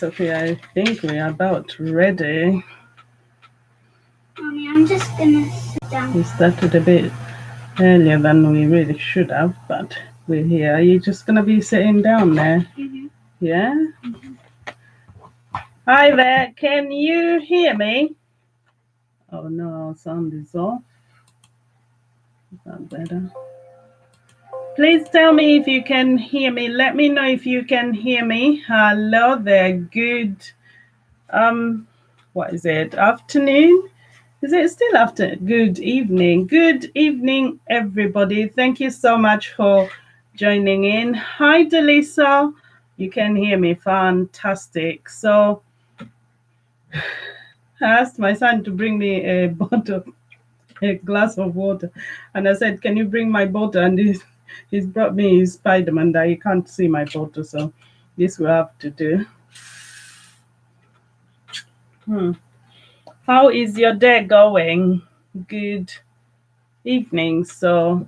Sophia, I think we're about ready. Mommy, I'm just gonna sit down. We started a bit earlier than we really should have, but we're here. Are you just gonna be sitting down there? Yeah? Hi there, can you hear me? Oh no, sound is off. Is that better? Please tell me if you can hear me. Let me know if you can hear me. Hello there. Good, what is it? Afternoon? Is it still after? Good evening. Good evening, everybody. Thank you so much for joining in. Hi, Delisa. You can hear me. Fantastic. So I asked my son to bring me a glass of water, and I said, "Can you bring my bottle?" And he's brought me his Spider-Man that he can't see my bottle, so this will have to do. How is your day going? Good evening. So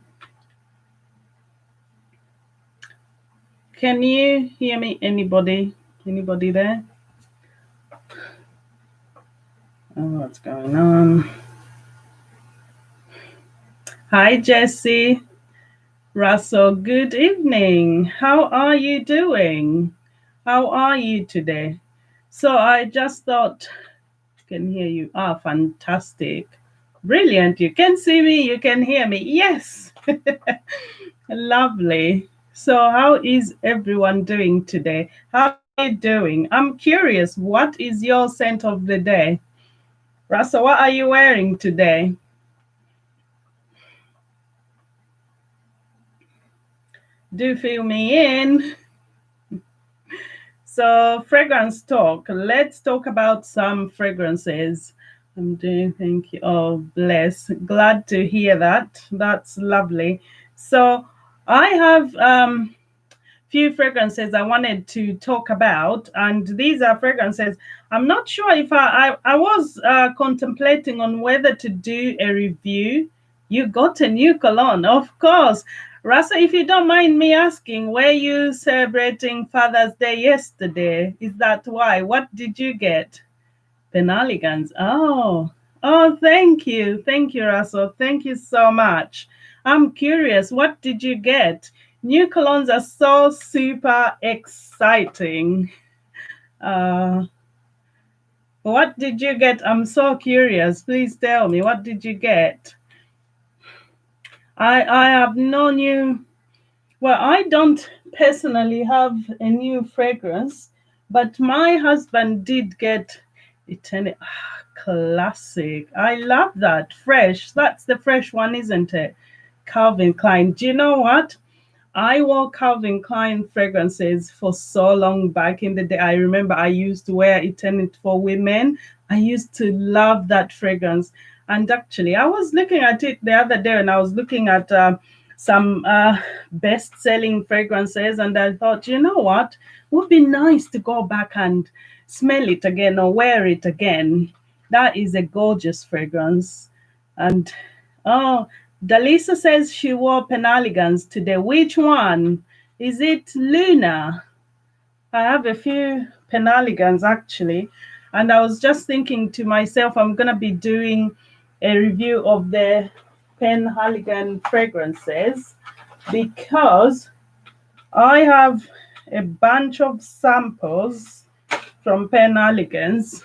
can you hear me? Anybody there? Oh, what's going on? Hi, Jessie. Russell, good evening. How are you doing? How are you today? So I just thought, can hear you. Ah, fantastic. Brilliant. You can see me, you can hear me. Yes. Lovely. So how is everyone doing today? How are you doing? I'm curious, what is your scent of the day? Russell, what are you wearing today? Do fill me in. So fragrance talk. Let's talk about some fragrances. I'm doing, thank you. Oh, bless. Glad to hear that. That's lovely. So I have few fragrances I wanted to talk about, and these are fragrances. I'm not sure if I was contemplating on whether to do a review. You got a new cologne, of course. Rasa, if you don't mind me asking, were you celebrating Father's Day yesterday? Is that why? What did you get? Penaligans. Oh, thank you. Thank you, Russell. Thank you so much. I'm curious, what did you get? New colognes are so super exciting. What did you get? I'm so curious. Please tell me, what did you get? I have no new, well, I don't personally have a new fragrance, but my husband did get Eternity. Classic. I love that. Fresh. That's the fresh one, isn't it? Calvin Klein. Do you know what? I wore Calvin Klein fragrances for so long back in the day. I remember I used to wear Eternity for Women. I used to love that fragrance. And actually, I was looking at it the other day, and I was looking at some best-selling fragrances, and I thought, you know what? It would be nice to go back and smell it again or wear it again. That is a gorgeous fragrance. And oh, Dalisa says she wore Penaligans today. Which one? Is it Luna? I have a few Penaligans actually. And I was just thinking to myself, I'm going to be doing a review of the Penhaligon fragrances because I have a bunch of samples from Penaligans.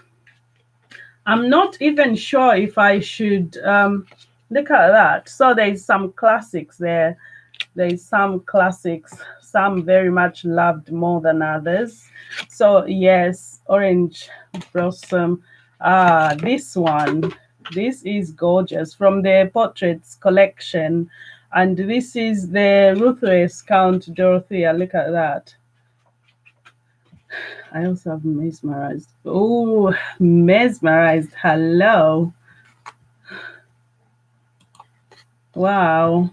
I'm not even sure if I should look at that. So there's some classics there. There's some classics, some very much loved more than others. So yes, Orange Blossom. This one, this is gorgeous from the Portraits collection. And this is the Ruthless Count Dorothea. Look at that. I also have Mesmerized. Oh, Mesmerized. Hello. Wow.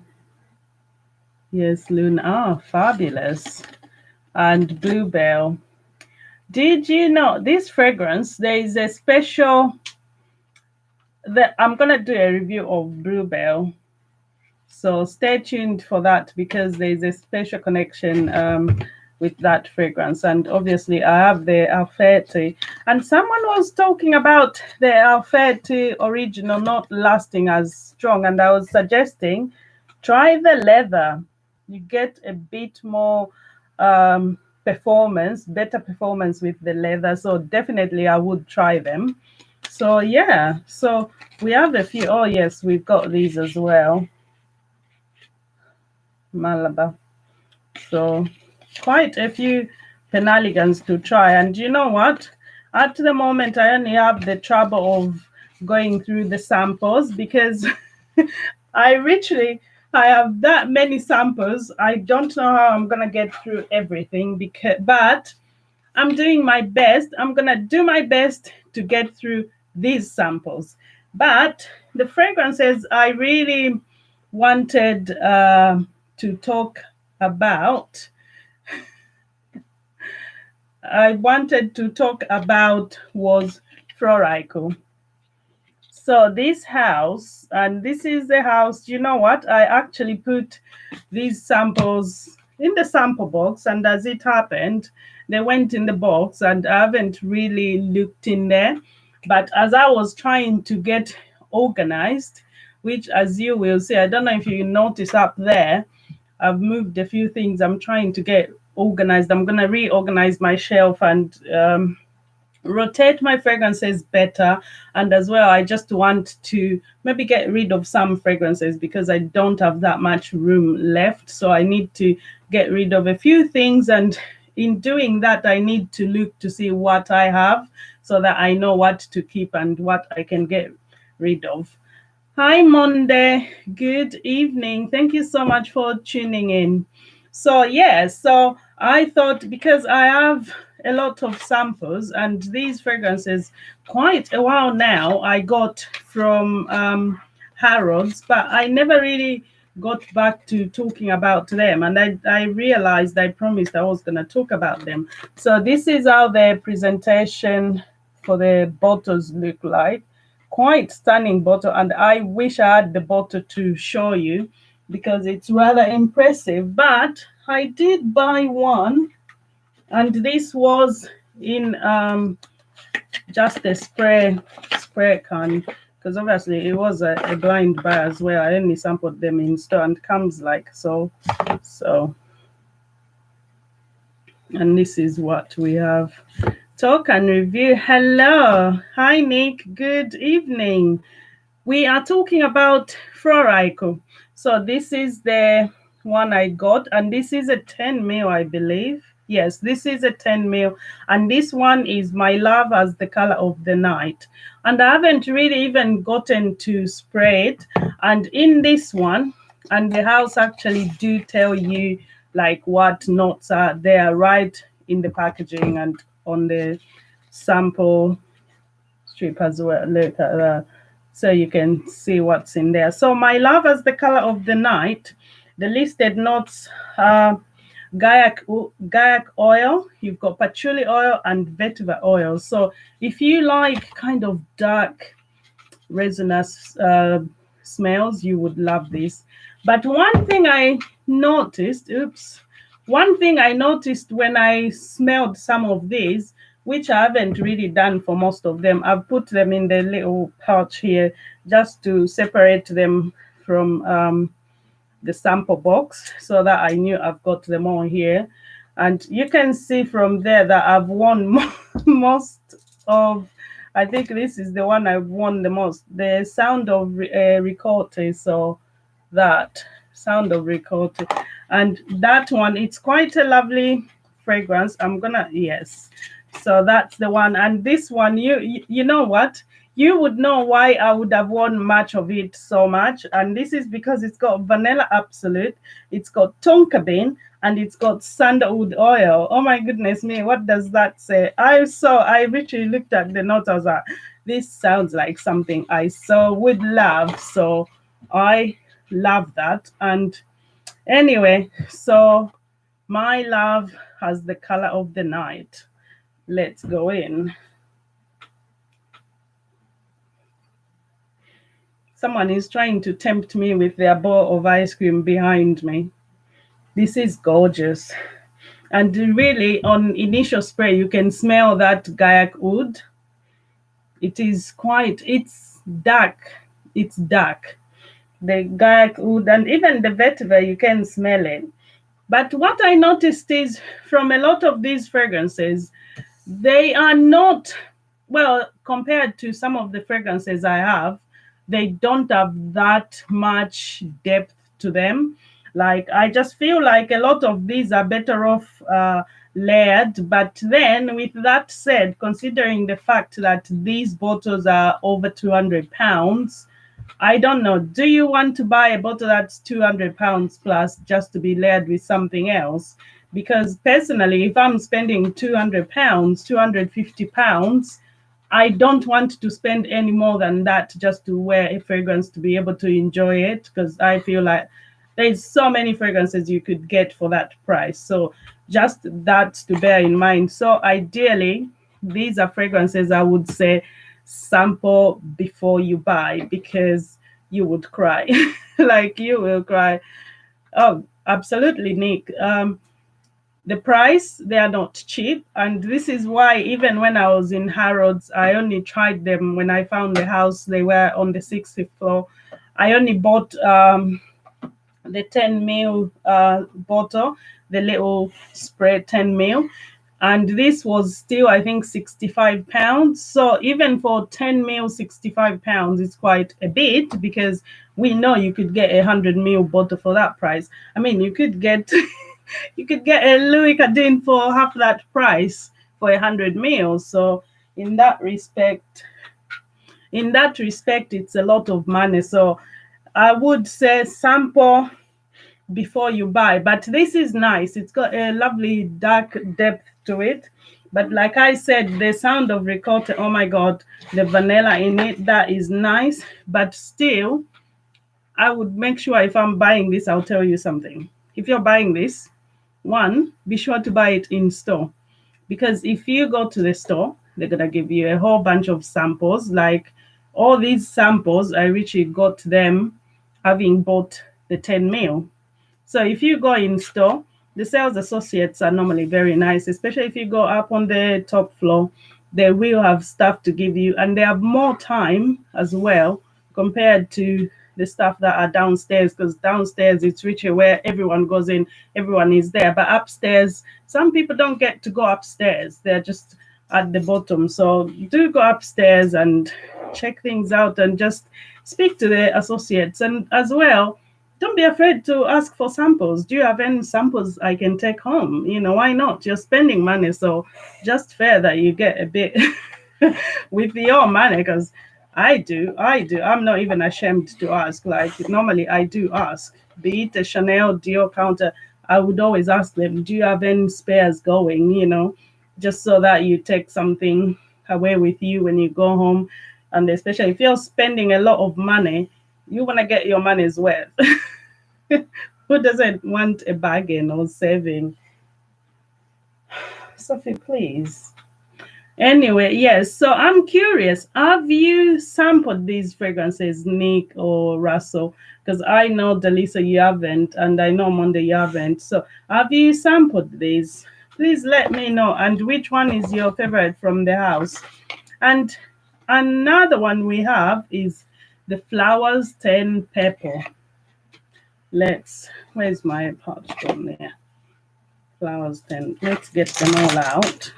Yes, Luna. Ah, fabulous. And Bluebell. Did you know this fragrance? There is a special that I'm gonna do a review of Bluebell. So stay tuned for that because there's a special connection with that fragrance. And obviously I have the Alfetti, and someone was talking about the Alfetti original not lasting as strong, and I was suggesting try the leather. You get a bit more performance, better performance with the leather. So definitely I would try them. So yeah, so we have a few. Oh yes, we've got these as well. Malabar. So quite a few Penaligans to try. And you know what? At the moment, I only have the trouble of going through the samples because I have that many samples. I don't know how I'm gonna get through everything but I'm doing my best. I'm gonna do my best to get through these samples. But the fragrances I really wanted to talk about, was Floraiku. So this house, and this is the house, you know what? I actually put these samples in the sample box, and as it happened, they went in the box, and I haven't really looked in there. But as I was trying to get organized, which as you will see, I don't know if you notice up there, I've moved a few things. I'm trying to get organized. I'm going to reorganize my shelf and rotate my fragrances better. And as well, I just want to maybe get rid of some fragrances because I don't have that much room left. So I need to get rid of a few things, and in doing that I need to look to see what I have so that I know what to keep and what I can get rid of. Hi Monday, good evening. Thank you so much for tuning in. So yeah, so I thought, because I have a lot of samples, and these fragrances quite a while now I got from Harrods, but I never really got back to talking about them, and I realized I promised I was going to talk about them. So this is how the presentation for the bottles look like. Quite stunning bottle, and I wish I had the bottle to show you because it's rather impressive. But I did buy one, and this was in just a spray can, because obviously it was a blind buy as well. I only sampled them in store, and comes like so. And this is what we have. Talk and review. Hello. Hi Nick, good evening. We are talking about Floraiku. So this is the one I got, and this is a 10 mil, I believe. Yes, this is a 10 mil, and this one is My Love as the Color of the Night. And I haven't really even gotten to spray it. And in this one, and the house actually do tell you like what notes are there right in the packaging and on the sample strip as well. Look at that. So you can see what's in there. So My Love as the Color of the Night, the listed notes are gaiac oil, you've got patchouli oil and vetiver oil. So if you like kind of dark resinous smells, you would love this. But one thing I noticed when I smelled some of these, which I haven't really done for most of them, I've put them in the little pouch here just to separate them from the sample box so that I knew I've got them all here. And you can see from there that I've worn most of, I think this is the one I've worn the most, the Sound of Ricote. So that Sound of Ricote, and that one, it's quite a lovely fragrance. Yes, so that's the one. And this one, you know what, you would know why I would have worn much of it so much. And this is because it's got vanilla absolute, it's got tonka bean, and it's got sandalwood oil. Oh my goodness me, what does that say? I literally looked at the note. I was like, this sounds like something I so would love. So I love that. And anyway, so My Love has the Color of the Night. Let's go in. Someone is trying to tempt me with their bowl of ice cream behind me. This is gorgeous. And really, on initial spray, you can smell that gaiac wood. It is quite, it's dark. It's dark. The gaiac wood, and even the vetiver, you can smell it. But what I noticed is from a lot of these fragrances, they are not, well, compared to some of the fragrances I have, they don't have that much depth to them. Like, I just feel like a lot of these are better off layered. But then, with that said, considering the fact that these bottles are over 200 pounds, I don't know. Do you want to buy a bottle that's 200 pounds plus just to be layered with something else? Because personally, if I'm spending 200 pounds, 250 pounds, I don't want to spend any more than that just to wear a fragrance to be able to enjoy it. Because I feel like there's so many fragrances you could get for that price. So just that to bear in mind. So ideally, these are fragrances I would say sample before you buy, because you would cry. Like, you will cry. Oh, absolutely, Nick. The price, they are not cheap, and this is why even when I was in Harrods, I only tried them when I found the house. They were on the 60th floor. I only bought the 10 ml bottle, the little spray 10 ml, and this was still, I think, 65 pounds. So even for 10 ml, 65 pounds is quite a bit, because we know you could get 100 ml bottle for that price. I mean, you could get you could get a Louis Cardin for half that price for 100 ml. So in that respect, it's a lot of money. So I would say sample before you buy. But this is nice. It's got a lovely dark depth to it. But like I said, the sound of ricotta, oh my God, the vanilla in it, that is nice. But still, I would make sure if I'm buying this, I'll tell you something. If you're buying this, one, be sure to buy it in store. Because if you go to the store, they're going to give you a whole bunch of samples. Like, all these samples, I actually got them having bought the 10 ml. So if you go in store, the sales associates are normally very nice, especially if you go up on the top floor. They will have stuff to give you, and they have more time as well compared to the stuff that are downstairs, because downstairs it's richer where everyone goes in, everyone is there. But upstairs, some people don't get to go upstairs. They're just at the bottom. So do go upstairs and check things out and just speak to the associates. And as well, don't be afraid to ask for samples. Do you have any samples I can take home? Why not? You're spending money, so just fair that you get a bit with your money, because I do. I'm not even ashamed to ask. Like, normally I do ask. Be it a Chanel, Dior counter, I would always ask them, do you have any spares going, just so that you take something away with you when you go home. And especially if you're spending a lot of money, you want to get your money's worth. Who doesn't want a bargain or saving? Sophie, please. Anyway, yes. So I'm curious. Have you sampled these fragrances, Nick or Russell? Because I know Delisa you haven't, and I know Monday you haven't. So have you sampled these? Please let me know. And which one is your favorite from the house? And another one we have is the Flowers 10 Purple. Where's my pouch from there? Flowers 10. Let's get them all out.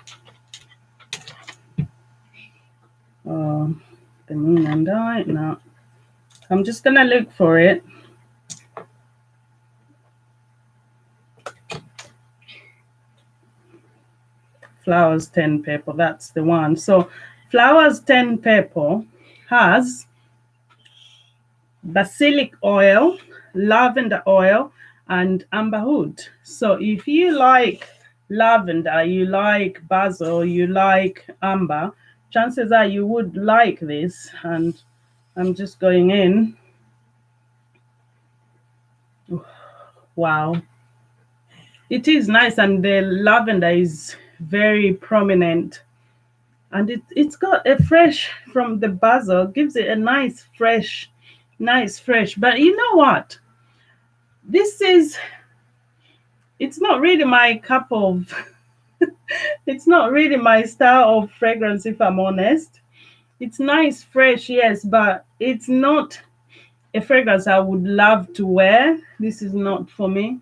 The moon and I. No. I'm just going to look for it. Flowers 10 Purple. That's the one. So Flowers 10 Purple has basilic oil, lavender oil, and amber wood. So if you like lavender, you like basil, you like amber, chances are you would like this. And I'm just going in. Wow. It is nice, and the lavender is very prominent. And it's got a fresh from the basil, gives it a nice fresh. But you know what? This is it's not really my cup of it's not really my style of fragrance, if I'm honest. It's nice, fresh, yes, but it's not a fragrance I would love to wear. This is not for me.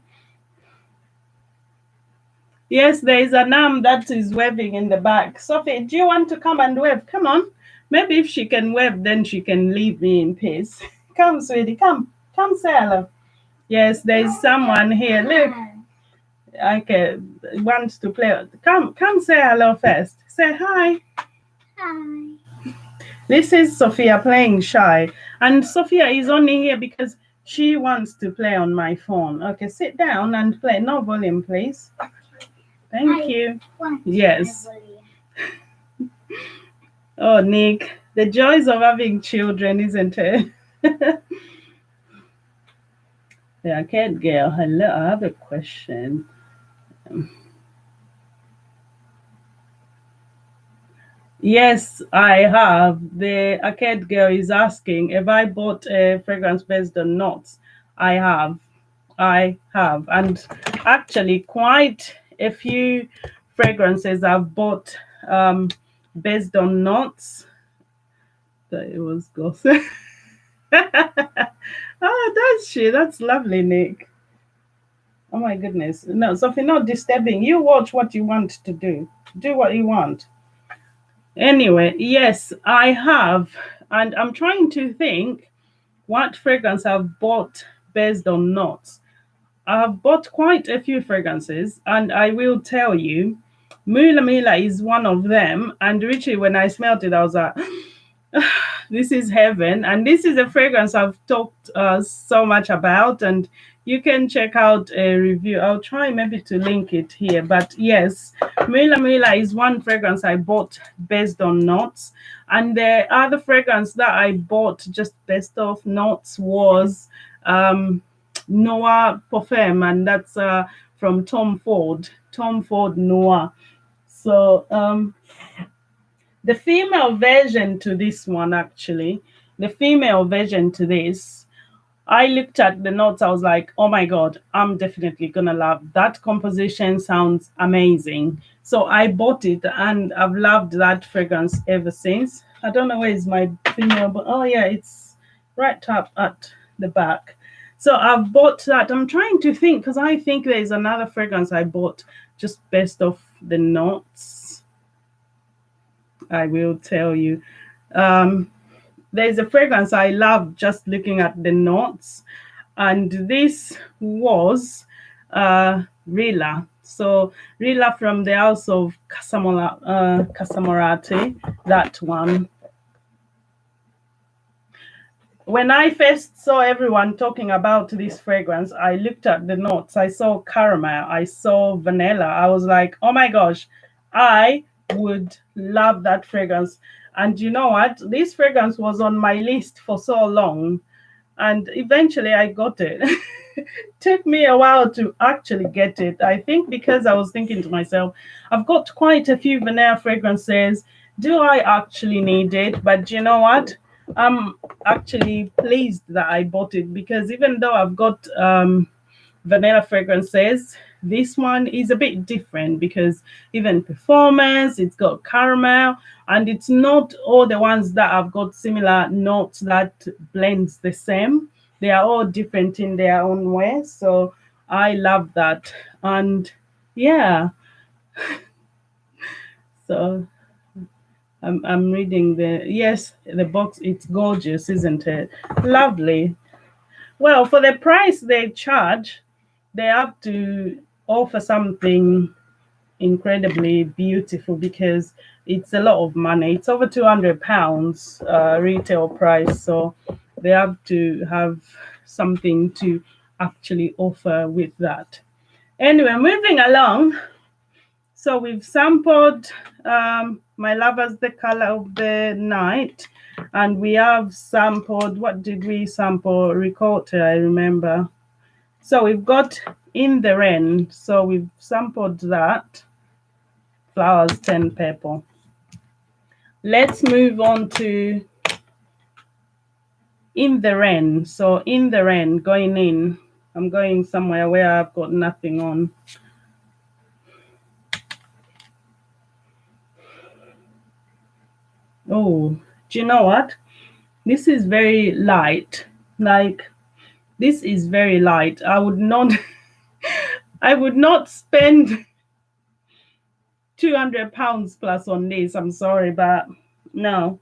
Yes, there is a nam that is waving in the back. Sophie, do you want to come and wave? Come on. Maybe if she can wave, then she can leave me in peace. Come, sweetie, come. Come say hello. Yes, there is someone here. Look. Okay, wants to play. Come say hello first. Say hi. Hi. This is Sophia playing shy. And Sophia is only here because she wants to play on my phone. Okay, sit down and play. No volume, please. Thank you. Yes. Oh, Nick, the joys of having children, isn't it? Yeah, cat girl. Hello, I have a question. Yes, I have. The arcade girl is asking if I bought a fragrance based on notes. I have. I have. And actually, quite a few fragrances I've bought based on notes. That it was gossip. Oh, that's she. That's lovely, Nick. Oh my goodness. No, Sophie, not disturbing. You watch what you want to do. Do what you want. Anyway, yes, I have. And I'm trying to think what fragrance I've bought based on notes. I've bought quite a few fragrances, and I will tell you, Mula Mila is one of them. And Richie, when I smelled it, I was like, this is heaven. And this is a fragrance I've talked so much about, and you can check out a review. I'll try maybe to link it here. But yes, Mila Mila is one fragrance I bought based on notes. And the other fragrance that I bought just based off notes was Noah Parfum, and that's from Tom Ford. Tom Ford Noah. So the female version to this one, actually, the female version to this, I looked at the notes. I was like, oh my God, I'm definitely going to love that. Composition sounds amazing. So I bought it and I've loved that fragrance ever since. I don't know where is my female, but oh yeah, it's right up at the back. So I've bought that. I'm trying to think because I think there's another fragrance I bought just based off the notes. I will tell you. There's a fragrance I love just looking at the notes, and this was Rila. So Rila from the house of Casamorati, that one. When I first saw everyone talking about this fragrance, I looked at the notes. I saw caramel, I saw vanilla. I was like, oh my gosh, I would love that fragrance. And you know what? This fragrance was on my list for so long. And eventually I got it. Took me a while to actually get it. I think because I was thinking to myself, I've got quite a few vanilla fragrances. Do I actually need it? But you know what? I'm actually pleased that I bought it because even though I've got vanilla fragrances, this one is a bit different because even performance, it's got caramel, and it's not all the ones that have got similar notes that blends the same. They are all different in their own way. So I love that. And yeah, so I'm reading the box. It's gorgeous, isn't it? Lovely. Well, for the price they charge, they have to offer something incredibly beautiful because it's a lot of money. It's over £200 retail price, so they have to have something to actually offer with that. Anyway, moving along. So we've sampled My Lover's the Color of the Night, and we have sampled, what did we sample? Ricotta, I remember. So we've got In the Rain. So we've sampled that. Flowers 10 Purple. Let's move on to In the Rain. So In the Rain, going in. I'm going somewhere where I've got nothing on. Oh, do you know what? This is very light. Like, this is very light. I would not I would not spend £200 plus on this. I'm sorry, but no.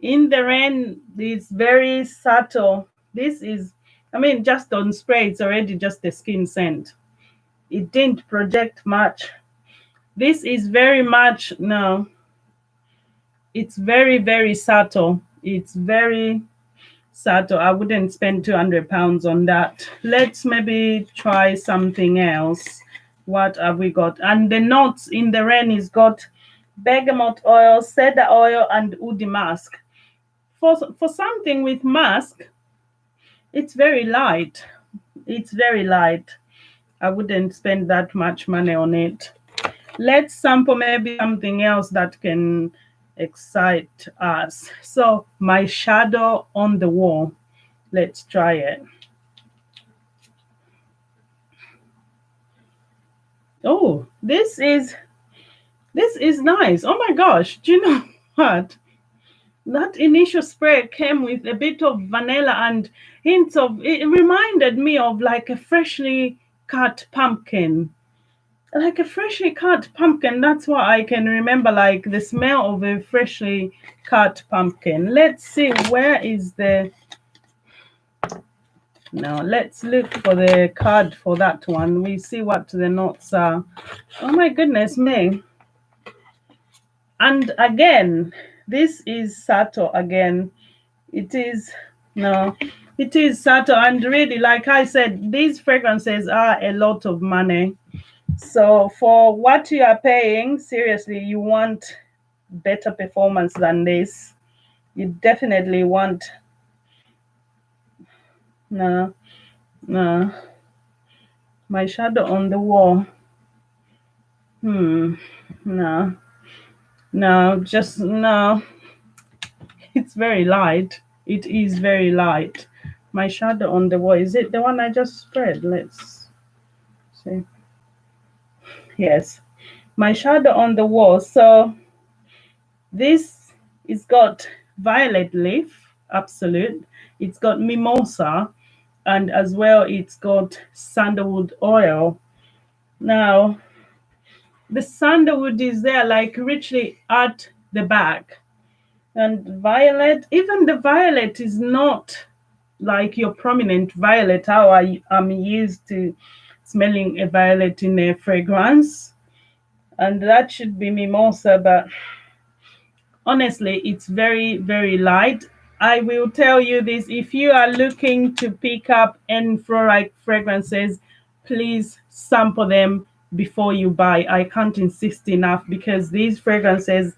In the rain, it's very subtle. This is, I mean, just on spray, it's already just a skin scent. It didn't project much. This is very much, no, it's very, very subtle. It's very subtle. I wouldn't spend £200 on that. Let's maybe try something else. What have we got? And the notes in the rain is got bergamot oil, cedar oil, and oud musk. For something with musk, it's very light. It's very light. I wouldn't spend that much money on it. Let's sample maybe something else that can excite us. So my shadow on the wall. Let's try it. Oh, this is nice. Oh my gosh, do you know what? That initial spray came with a bit of vanilla and hints of, it reminded me of like a freshly cut pumpkin. Like a freshly cut pumpkin, that's what I can remember, like the smell of a freshly cut pumpkin. Let's see, where is the, now let's look for the card for that one. We see what the notes are. Oh my goodness me. And again, this is subtle again. It is, no, it is subtle. And really, like I said, these fragrances are a lot of money. So for what you are paying, seriously, you want better performance than this. You definitely want, no, no. My shadow on the wall. No. No, just no. It's very light. It is very light. My shadow on the wall. Is it the one I just spread? Let's see. Yes. My shadow on the wall. So this is got violet leaf, absolute. It's got mimosa, and as well it's got sandalwood oil. Now, the sandalwood is there like richly at the back. And violet, even the violet is not like your prominent violet, how I'm used to smelling a violet in a fragrance. And that should be mimosa, but honestly, it's very, very light. I will tell you this, if you are looking to pick up any Floraïku fragrances, please sample them before you buy. I can't insist enough, because these fragrances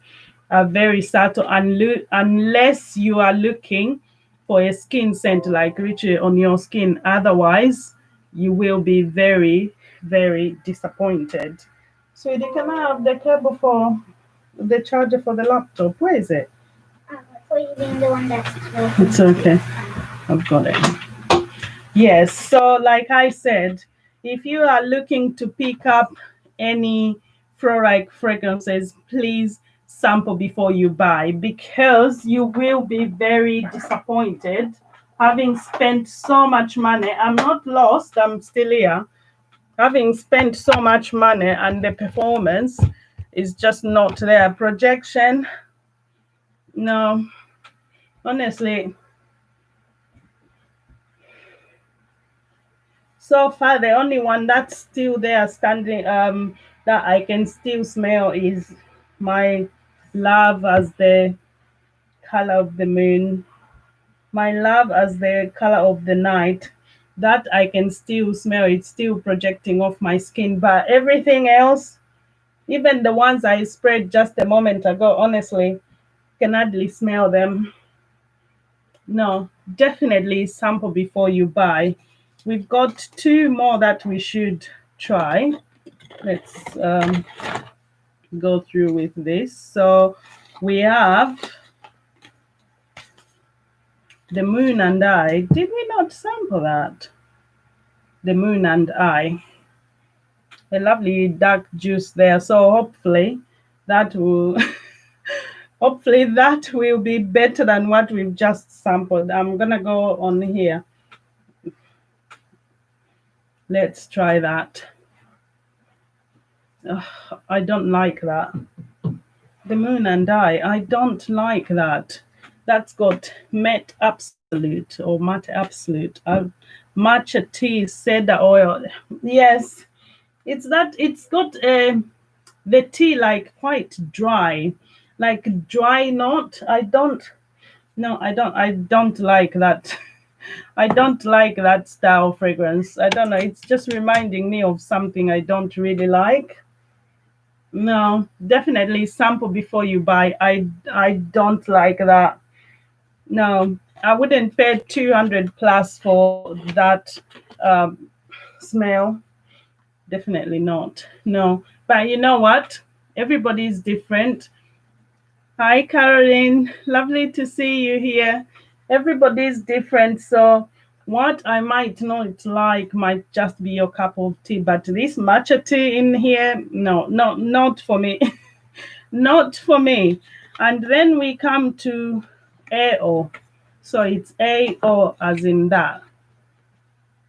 are very subtle, unless you are looking for a skin scent like Richie on your skin. Otherwise, you will be very, very disappointed. Sweetie, can I have the cable for the charger for the laptop? Where is it? For you being the one that's It's okay. I've got it. Yes, so like I said, if you are looking to pick up any Floraïku fragrances, please sample before you buy, because you will be very disappointed having spent so much money. I'm not lost, I'm still here. Having spent so much money and the performance is just not there. Projection, no, honestly. So far, the only one that's still there standing, that I can still smell, is my love as the color of the moon, my love as the color of the night. That I can still smell. It's still projecting off my skin. But everything else, even the ones I sprayed just a moment ago, honestly, can hardly smell them. No, definitely sample before you buy. We've got two more that we should try. Let's go through with this. So we have the Moon and I. Did we not sample that? the Moon and I. A lovely dark juice there. So hopefully that will hopefully that will be better than what we've just sampled. I'm gonna go on here. Let's try that. I don't like that. The Moon and I don't like that. That's got Met Absolute or Matte Absolute. Matcha tea, cedar oil. Yes, it's that. It's got the tea like quite dry, like dry not. I don't. No, I don't. I don't like that. I don't like that style fragrance. I don't know. It's just reminding me of something I don't really like. No, definitely sample before you buy. I don't like that. No, I wouldn't pay 200 plus for that um, smell. Definitely not. No, but you know what? Everybody's different. Hi, Caroline. Lovely to see you here. Everybody's different. So, what I might not like might just be your cup of tea. But this matcha tea in here, no, not for me. Not for me. And then we come to AO. So, it's AO as in that.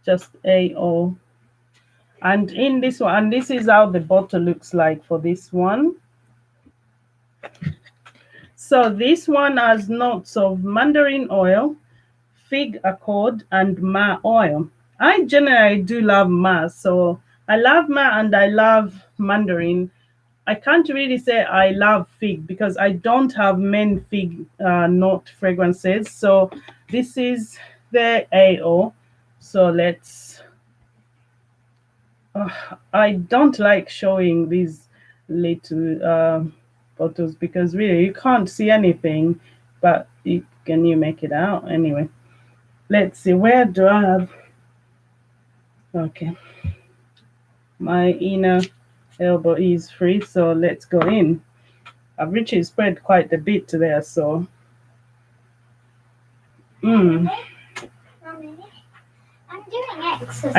Just AO. And in this one, this is how the bottle looks like for this one. So this one has notes of mandarin oil, fig accord, and ma oil. I generally do love ma, so I love ma and I love mandarin. I can't really say I love fig because I don't have many fig note fragrances. So this is the AO. So let's. I don't like showing these little photos because really you can't see anything, but can you make it out anyway? Let's see, where do I have? Okay, my inner elbow is free, so let's go in. I've actually spread quite a bit there, so Mommy, I'm doing exercise.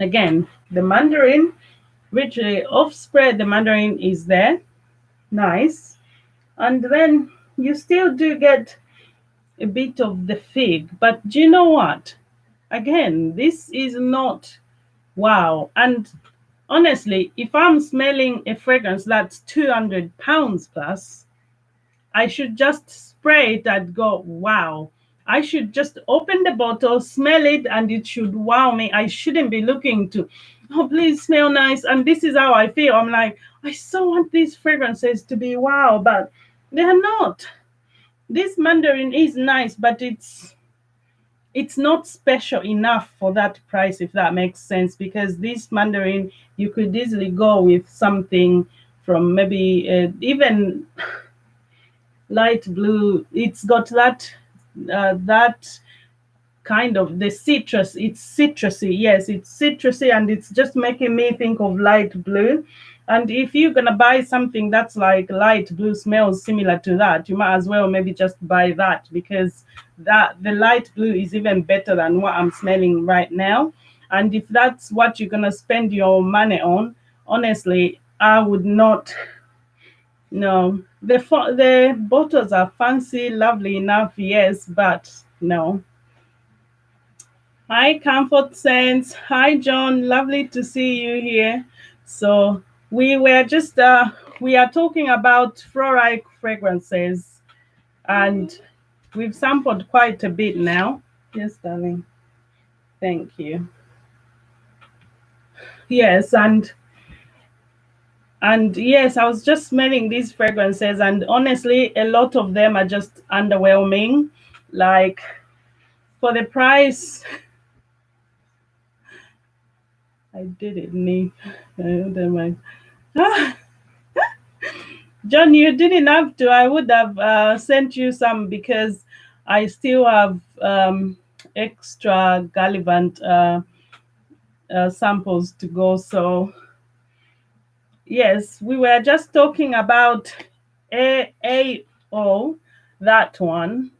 Again, the mandarin, which off spread, the mandarin is there, nice, and then you still do get a bit of the fig. But do you know what? Again, this is not wow. And honestly, if I'm smelling a fragrance that's 200 pounds plus, I should just spray it and go, wow. I should just open the bottle, smell it, and it should wow me. I shouldn't be looking to, oh, please smell nice. And this is how I feel. I'm like, I so want these fragrances to be wow, but they're not. This mandarin is nice, but it's not special enough for that price, if that makes sense, because this mandarin you could easily go with something from maybe even light blue. It's got that kind of the citrus. It's citrusy. Yes, it's citrusy, and it's just making me think of light blue. And if you're gonna buy something that's like light blue, smells similar to that, you might as well maybe just buy that, because that the light blue is even better than what I'm smelling right now. And if that's what you're gonna spend your money on, honestly, I would not. No, the bottles are fancy, lovely enough, yes, but no. Hi, Comfort Sense. Hi, John. Lovely to see you here. So we were just we are talking about Floraiku fragrances, and we've sampled quite a bit now. Yes, darling. Thank you. Yes, and yes, I was just smelling these fragrances, and honestly, a lot of them are just underwhelming. Like for the price, I did it, me. Never mind. John, you didn't have to. I would have sent you some because I still have extra Gallivant samples to go. So, yes, we were just talking about AO, that one.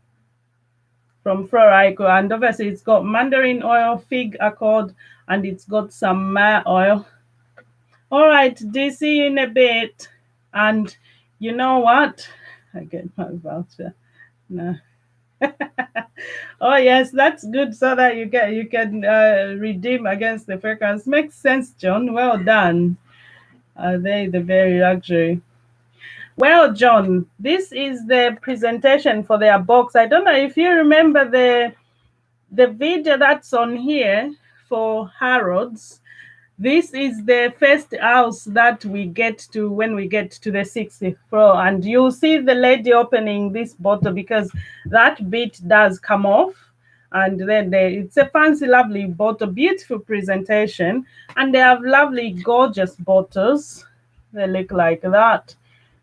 from Floraiku, and obviously it's got mandarin oil, fig accord, and it's got some myrrh oil. All right, do see you in a bit. And you know what? I get my voucher. No. Oh yes, that's good, so that you can redeem against the fragrance. Makes sense, John. Well done. Are they the very luxury? Well, John, this is the presentation for their box. I don't know if you remember the video that's on here for Harrods. This is the first house that we get to when we get to the 60th floor, and you'll see the lady opening this bottle because that bit does come off, and then it's a fancy, lovely bottle, beautiful presentation, and they have lovely, gorgeous bottles. They look like that.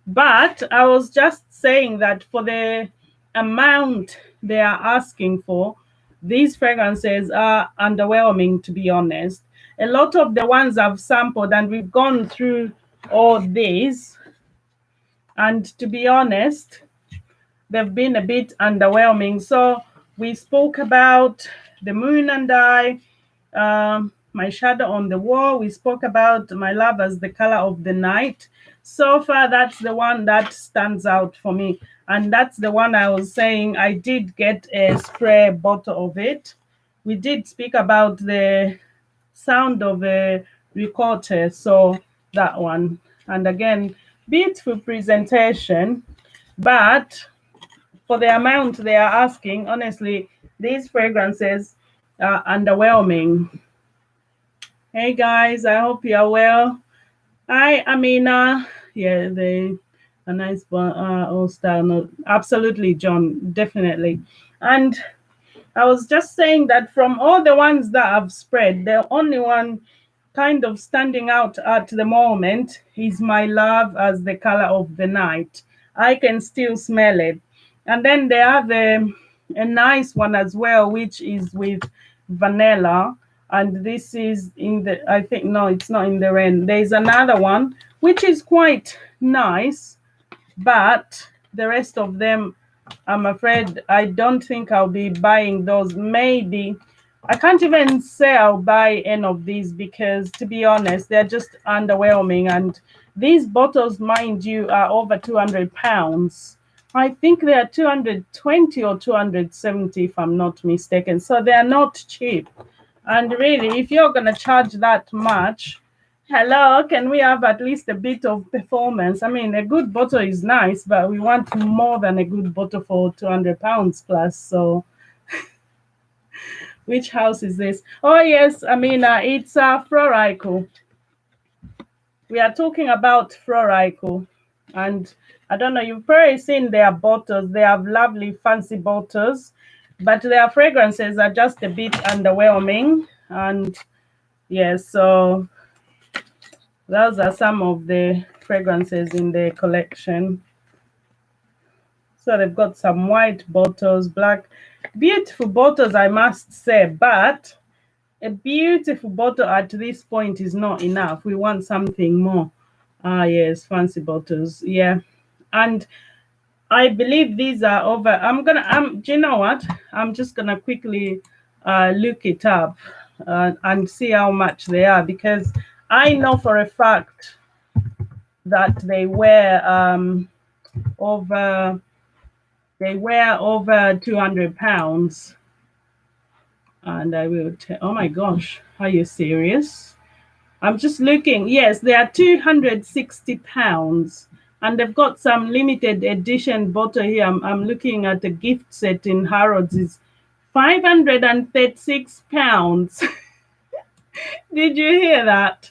But I was just saying that for the amount they are asking for, these fragrances are underwhelming, to be honest. A lot of the ones I've sampled, and we've gone through all these, and to be honest, they've been a bit underwhelming. So we spoke about the moon and I, my shadow on the wall. We spoke about my love as the color of the night. So far, that's the one that stands out for me. And that's the one I was saying I did get a spray bottle of it. We did speak about the sound of a recorder, so that one. And again, beautiful presentation, but for the amount they are asking, honestly, these fragrances are underwhelming. Hey guys, I hope you are well. Hi, Amina. Yeah, a nice one. All star. No, absolutely, John, definitely. And I was just saying that from all the ones that I've spread, the only one kind of standing out at the moment is my love as the color of the night. I can still smell it. And then they have a nice one as well, which is with vanilla. And this is in the, I think, no, it's not in the rain. There's another one, which is quite nice, but the rest of them, I'm afraid I don't think I'll be buying those. Maybe I can't even say I'll buy any of these because, to be honest, they're just underwhelming. And these bottles, mind you, are over £200. I think they are 220 or 270, if I'm not mistaken. So they are not cheap. And really, if you're going to charge that much, hello, can we have at least a bit of performance? I mean, a good bottle is nice, but we want more than a good bottle for £200 plus. So which house is this? Oh, yes, I mean, it's Floraïku. We are talking about Floraïku. And I don't know, you've probably seen their bottles. They have lovely, fancy bottles, but their fragrances are just a bit underwhelming. And yes, so those are some of the fragrances in the collection. So they've got some white bottles, black, beautiful bottles, I must say, but a beautiful bottle at this point is not enough. We want something more. Ah, yes, fancy bottles. Yeah. And I believe these are over. Do you know what? I'm just gonna quickly look it up and see how much they are, because I know for a fact that they were over £200. And I will tell, oh my gosh, are you serious? I'm just looking. Yes, they are £260. And they've got some limited edition bottle here. I'm looking at the gift set in Harrods. Is £536. Did you hear that?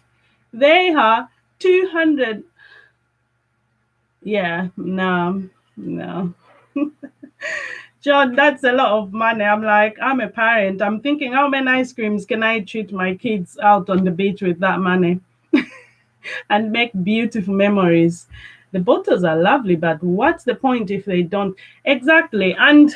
They are 200. Yeah, no. John, that's a lot of money. I'm like, I'm a parent. I'm thinking, how many ice creams can I treat my kids out on the beach with that money and make beautiful memories? The bottles are lovely, but what's the point if they don't? Exactly. And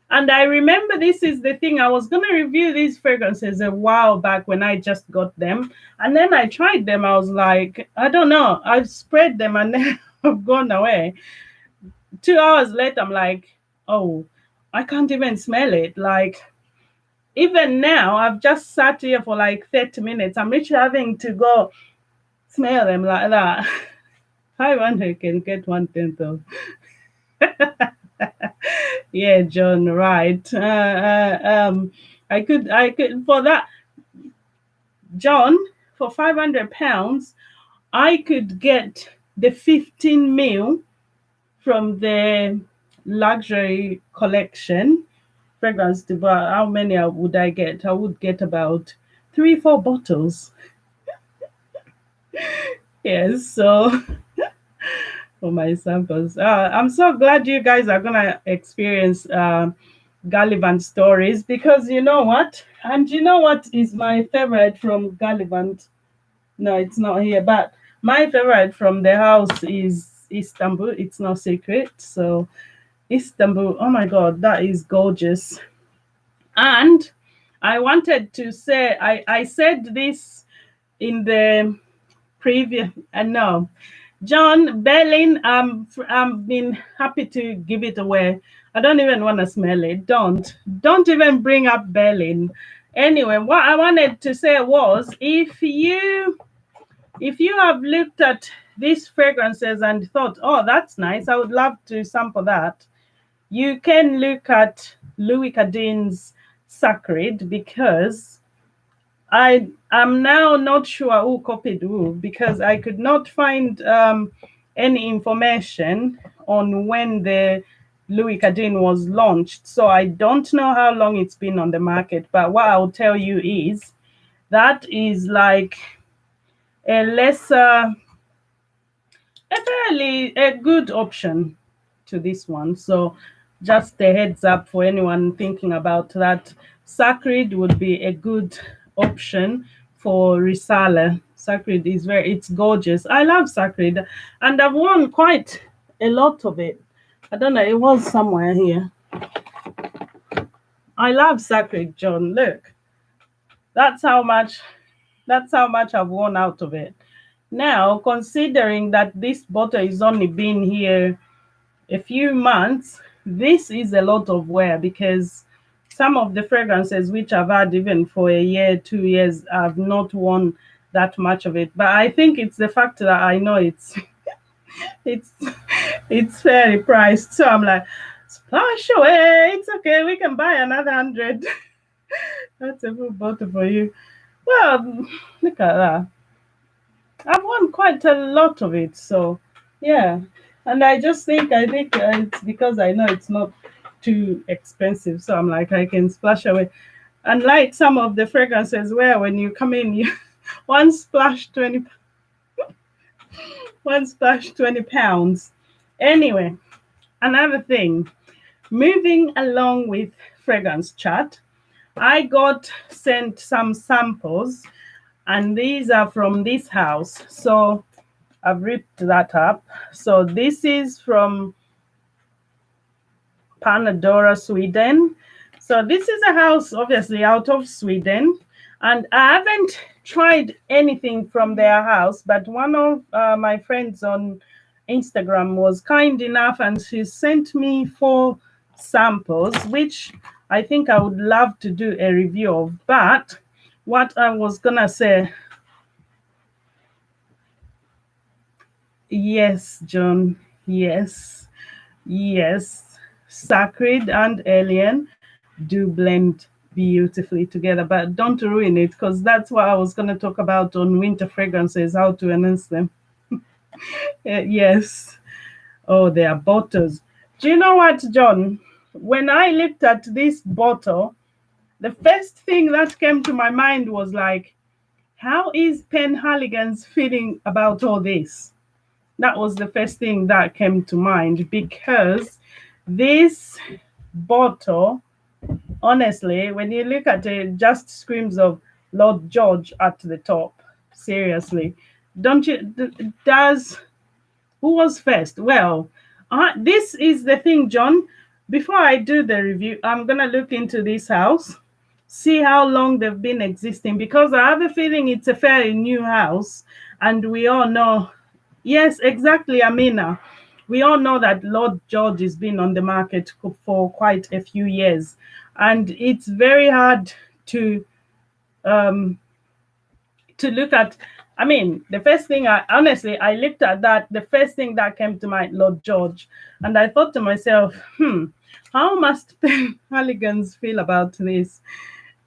I remember, this is the thing, I was going to review these fragrances a while back when I just got them. And then I tried them. I was like, I don't know. I've sprayed them and then I've gone away. 2 hours later, I'm like, oh, I can't even smell it. Like, even now, I've just sat here for like 30 minutes. I'm literally having to go smell them like that. I wonder you can get 1/10 of. Yeah, John, right. I could, for that, John, for £500, I could get the 15 mil from the luxury collection fragrance. But how many would I get? I would get about 3, 4 bottles. Yes, so for my samples. I'm so glad you guys are gonna experience Gallivant stories, because you know what? And you know what is my favorite from Gallivant? No, it's not here, but my favorite from the house is Istanbul. It's no secret. So Istanbul, oh my god, that is gorgeous. And I wanted to say, I said this in the previous, no, John Berlin, I'm been happy to give it away. I don't even want to smell it. Don't even bring up Berlin. Anyway, what I wanted to say was, if you have looked at these fragrances and thought, oh, that's nice, I would love to sample that, you can look at Louis Cadin's Sacred, because I am now not sure who copied who, because I could not find any information on when the Louis Cadin was launched. So I don't know how long it's been on the market. But what I'll tell you is that is like a lesser, a good option to this one. So just a heads up for anyone thinking about that. Sacred would be a good option for reseller. Sacred is it's gorgeous. I love Sacred, and I've worn quite a lot of it. I don't know, it was somewhere here. I love Sacred, John. Look, that's how much I've worn out of it. Now, considering that this bottle is only been here a few months, this is a lot of wear, because some of the fragrances which I've had even for a year, 2 years, I've not worn that much of it. But I think it's the fact that I know it's it's fairly priced. So I'm like, splash away. It's okay. We can buy another 100. That's a full bottle for you. Well, look at that. I've won quite a lot of it. So yeah. And I think it's because I know it's not too expensive. So I'm like, I can splash away. Unlike some of the fragrances where when you come in, you one splash 20, £20. Anyway, another thing, moving along with fragrance chat, I got sent some samples, and these are from this house. So I've ripped that up. So this is from Pandora Sweden. So this is a house obviously out of Sweden, and I haven't tried anything from their house, but one of my friends on Instagram was kind enough, and she sent me 4 samples, which I think I would love to do a review of. But what I was gonna say, yes, John, yes, Sacred and Alien do blend beautifully together, but don't ruin it, because that's what I was going to talk about on winter fragrances, how to enhance them. Yes. Oh, they are bottles. Do you know what, John? When I looked at this bottle, the first thing that came to my mind was like, how is Penhaligon's feeling about all this? That was the first thing that came to mind, because this bottle, honestly, when you look at it, just screams of Lord George at the top. Seriously. Don't you? Does Who was first? Well, this is the thing, John. Before I do the review, I'm going to look into this house, see how long they've been existing, because I have a feeling it's a fairly new house. And we all know, yes, exactly, Amina. we all know that Lord George has been on the market for quite a few years, and it's very hard to look at. I mean, the first thing I looked at that, the first thing that came to mind, Lord George, and I thought to myself, how must hooligans feel about this?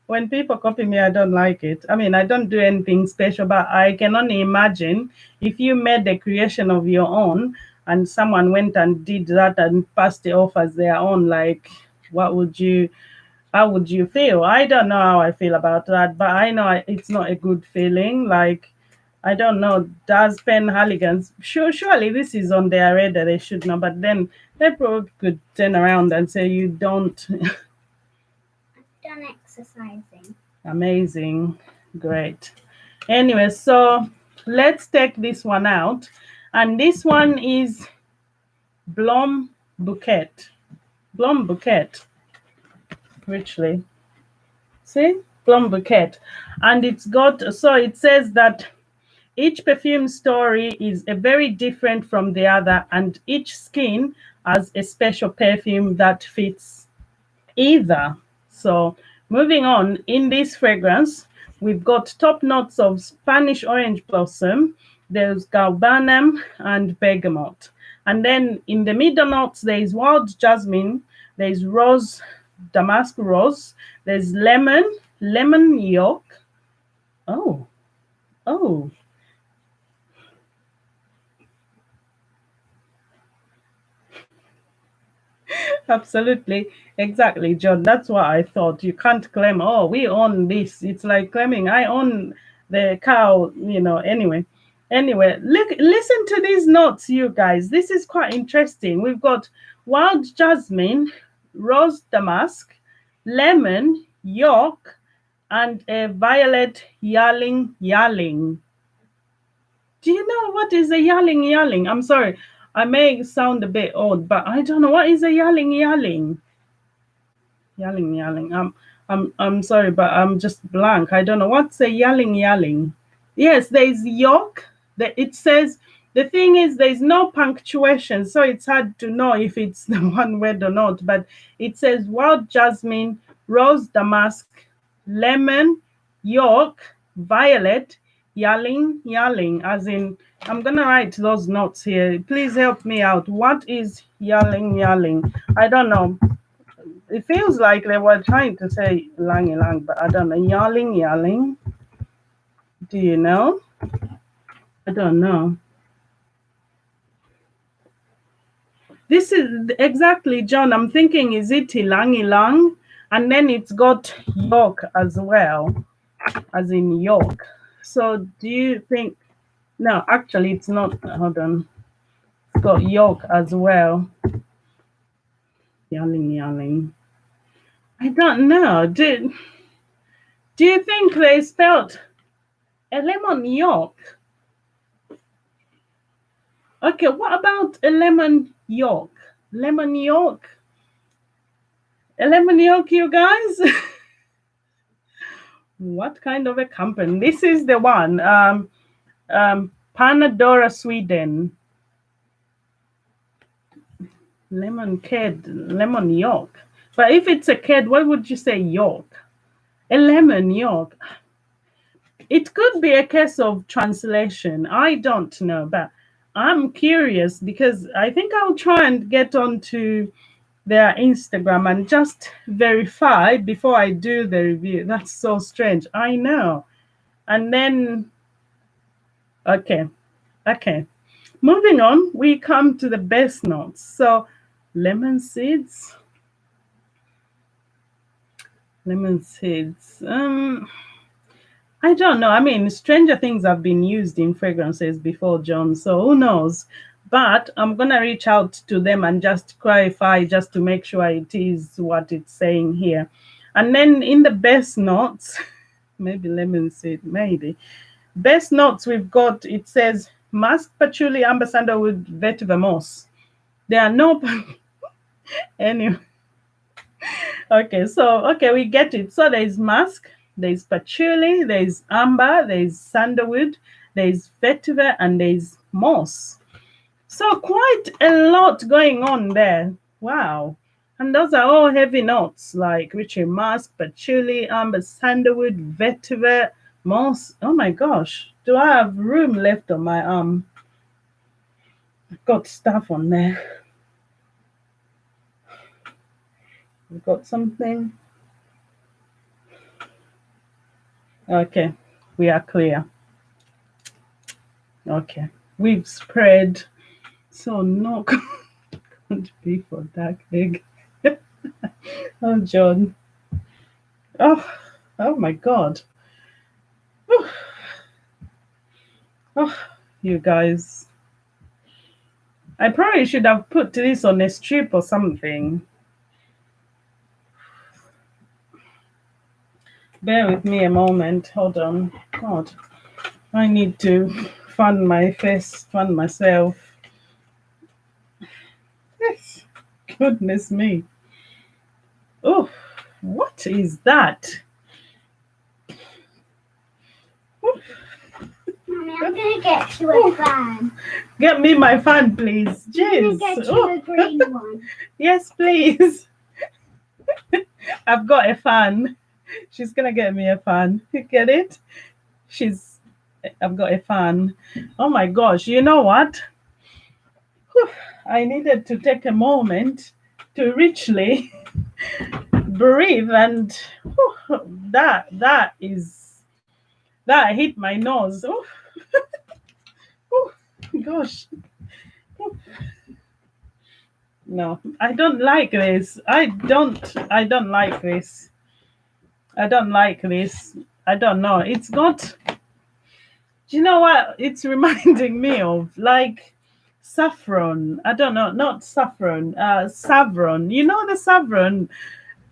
When people copy me, I don't like it. I mean, I don't do anything special, but I can only imagine if you made a creation of your own and someone went and did that and passed it off as their own, like, how would you feel? I don't know how I feel about that, but I know it's not a good feeling. Like, I don't know, does Pen Hooligans, surely this is on their radar, they should know, but then they probably could turn around and say, you don't. Done exercising. Amazing. Great. Anyway, so let's take this one out. And this one is Blom Bouquet. Blom Bouquet. Richly. See? Blom Bouquet. And it's got, so it says that each perfume story is a very different from the other, and each skin has a special perfume that fits either. So moving on, in this fragrance, we've got top notes of Spanish orange blossom, there's galbanum and bergamot. And then in the middle notes, there's wild jasmine, there's rose, damask rose, there's lemon yolk. Oh. Absolutely. Exactly, John. That's what I thought. You can't claim, oh, we own this. It's like claiming I own the cow, anyway. Listen to these notes, you guys. This is quite interesting. We've got wild jasmine, rose damask, lemon, yolk, and a violet yalling. Do you know what is a yalling? I'm sorry. I may sound a bit odd, but I don't know what is a yalling. Yalling. I'm sorry, but I'm just blank. I don't know what's a yalling. Yes, there's yolk. It says the thing is there's no punctuation, so it's hard to know if it's the one word or not. But it says wild jasmine, rose damask, lemon, yolk, violet, yalling, as in, I'm gonna write those notes here. Please help me out. What is yalling? I don't know. It feels like they were trying to say lang, but I don't know. Yalling. Do you know? I don't know. This is exactly, John. I'm thinking, is it ilang? And then it's got yolk as well, as in yolk. So do you think, no, actually it's not, hold on. It's got yolk as well. Yalling. I don't know. Do you think they spelled a lemon yolk? Okay, what about a lemon yolk? Lemon yolk? A lemon yolk, you guys? What kind of a company? This is the one. Pandora Sweden. Lemon yolk. But if it's a kid, what would you say yolk? A lemon yolk. It could be a case of translation. I don't know, but I'm curious because I think I'll try and get onto their Instagram and just verify before I do the review. That's so strange. I know. And then, okay. Moving on, we come to the best notes. So, lemon seeds. I don't know. I mean, stranger things have been used in fragrances before, John, so who knows? But I'm going to reach out to them and just clarify, just to make sure it is what it's saying here. And then in the best notes, maybe lemon seed, maybe. Best notes we've got, it says musk, patchouli, amber sandalwood, vetiver moss. There are no... Anyway. Okay, we get it. So there's musk, there's patchouli, there's amber, there's sandalwood, there's vetiver, and there's moss. So quite a lot going on there. Wow. And those are all heavy notes like Richard Musk, patchouli, amber, sandalwood, vetiver, moss. Oh my gosh. Do I have room left on my arm? I've got stuff on there. I've got something. Okay. We are clear. Okay. We've spread. So no can't be for dark egg. Oh John. Oh my god. Oh, you guys. I probably should have put this on a strip or something. Bear with me a moment. Hold on. God. I need to fan my face, fan myself. Yes. Goodness me. Oh, what is that? Mommy, I'm gonna get you a fan. Get me my fan, please. I'm Jeez. gonna get you a green one. Yes, please. I've got a fan. She's gonna get me a fan. You get it? I've got a fan. Oh my gosh, you know what? Whew, I needed to take a moment to richly breathe, and that hit my nose. Oh, gosh. No, I don't like this. I don't like this. I don't like this. I don't know. It's got, do you know what it's reminding me of? Like saffron. I don't know, not saffron, saffron. You know the saffron?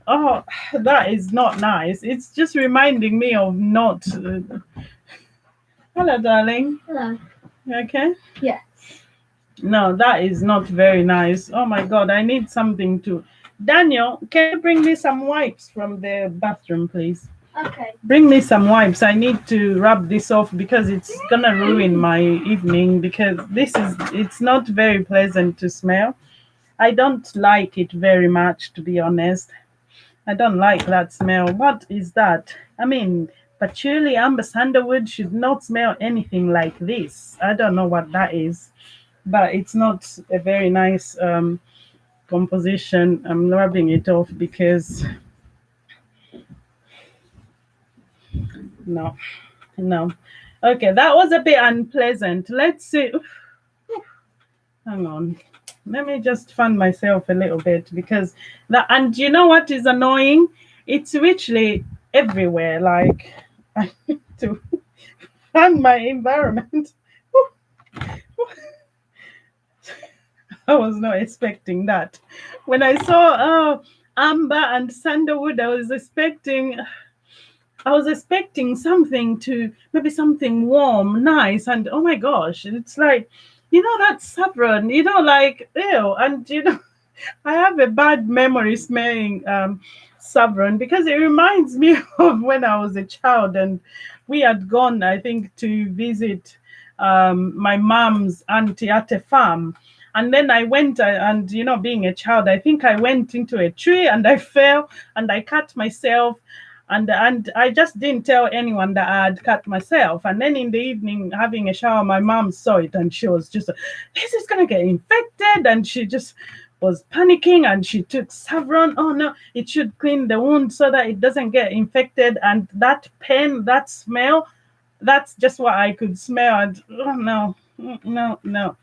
Oh, that is not nice. It's just reminding me of not. Hello, darling. Hello. Okay? Yes. No, that is not very nice. Oh my God, I need something to. Daniel, can you bring me some wipes from the bathroom, please? Okay. Bring me some wipes. I need to rub this off because it's gonna ruin my evening, because it's not very pleasant to smell. I don't like it very much, to be honest. I don't like that smell. What is that? I mean, patchouli, amber, sandalwood should not smell anything like this. I don't know what that is, but it's not a very nice composition. I'm rubbing it off because no. Okay, that was a bit unpleasant. Let's see. Hang on. Let me just fan myself a little bit, because that, and you know what is annoying? It's literally everywhere. Like, I need to fan my environment. I was not expecting that. When I saw amber and sandalwood, I was expecting something to, maybe something warm, nice, and oh my gosh, it's like, that saffron, like ew, and I have a bad memory smelling saffron, because it reminds me of when I was a child and we had gone, I think, to visit my mom's auntie at a farm. And then I went and, being a child, I think I went into a tree and I fell and I cut myself. And I just didn't tell anyone that I had cut myself. And then in the evening, having a shower, my mom saw it and she was just, this is going to get infected. And she just was panicking and she took saffron. Oh no, it should clean the wound so that it doesn't get infected. And that pain, that smell, that's just what I could smell. And oh no.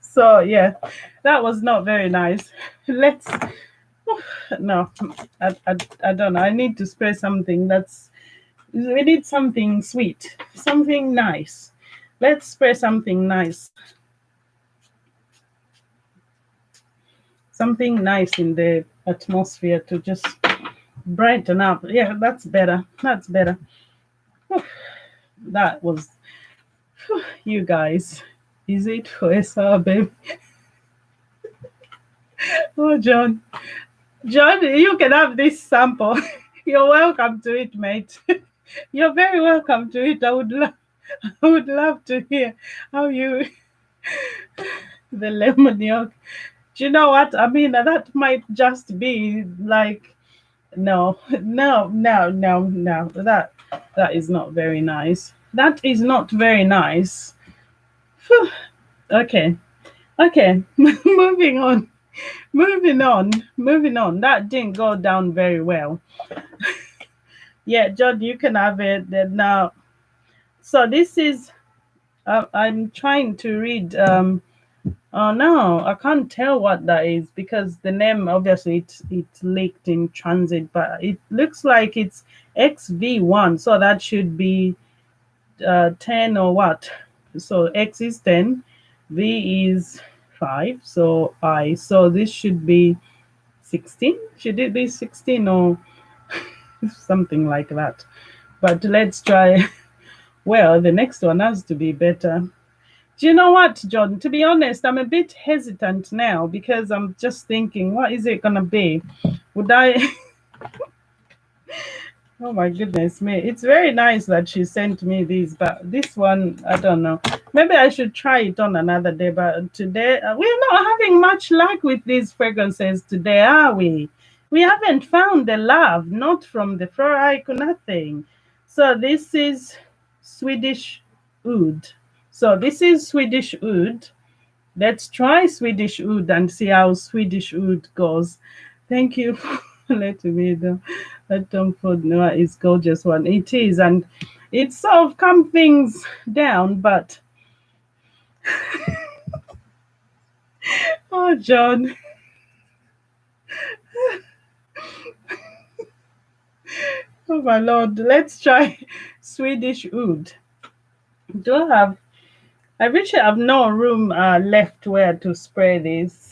So yeah, that was not very nice. Let's no, I don't know. I need to spray something we need something sweet, something nice. Let's spray something nice. Something nice in the atmosphere to just brighten up. Yeah, that's better. That's better. That was, you guys. Is it for a babe? Oh, John, you can have this sample. You're welcome to it, mate. You're very welcome to it. I would love. I would love to hear how you the lemon yolk. Do you know what? I mean, that might just be like no, no, no, no, no. That is not very nice. That is not very nice. Phew. Okay, okay. Moving on. Moving on. Moving on. That didn't go down very well. Yeah, John, you can have it then now. So this is. I'm trying to read. Oh no, I can't tell what that is because the name obviously it's leaked in transit, but it looks like it's XV1, so that should be 10 or what? So X is 10, V is 5, so this should be 16. Should it be 16 or something like that? But let's try. Well, the next one has to be better. Do you know what, John? To be honest, I'm a bit hesitant now because I'm just thinking, what is it going to be? Would I? Oh my goodness me. It's very nice that she sent me these, but this one, I don't know. Maybe I should try it on another day, but today, we're not having much luck with these fragrances today, are we? We haven't found the love, not from the Floraiku, nothing. So this is Swedish oud. So this is Swedish oud. Let's try Swedish oud and see how Swedish oud goes. Thank you for letting me know. That Tom Ford Noah is gorgeous one. It is, and it sort of calms things down, but oh John. Oh my lord. Let's try Swedish oud. Do I have I wish I have no room left where to spray this.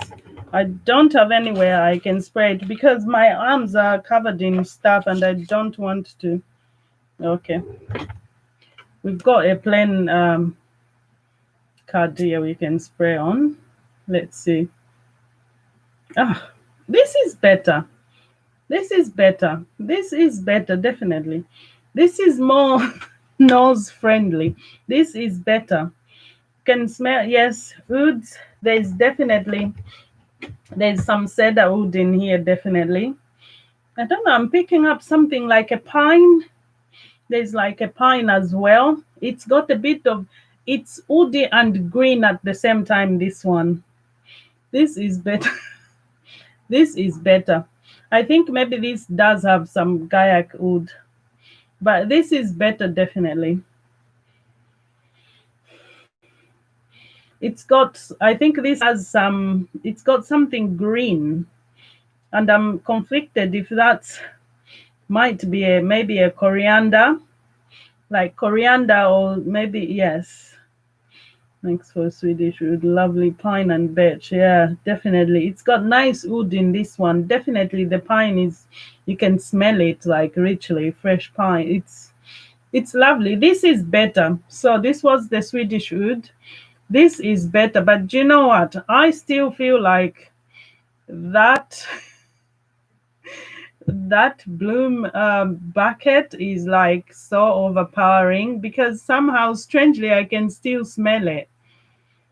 I don't have anywhere I can spray it because my arms are covered in stuff and I don't want to. Okay. We've got a plain card here we can spray on. Let's see. Ah, this is better. This is better. This is better, definitely. This is more nose friendly. This is better. Can smell, yes, woods. There's some cedar wood in here, definitely. I don't know, I'm picking up something like a pine. There's like a pine as well. It's got a bit of, it's woody and green at the same time, this one. This is better. This is better. I think maybe this does have some kayak wood, but this is better, definitely. It's got, I think this has some, it's got something green, and I'm conflicted if that's might be a maybe a coriander, like coriander, or maybe yes. Thanks for Swedish wood, lovely pine and birch. Yeah, definitely. It's got nice wood in this one. Definitely, the pine is you can smell it like richly fresh pine. It's lovely. This is better. So this was the Swedish wood. This is better, but do you know what? I still feel like that that bloom bucket is like so overpowering because somehow strangely I can still smell it,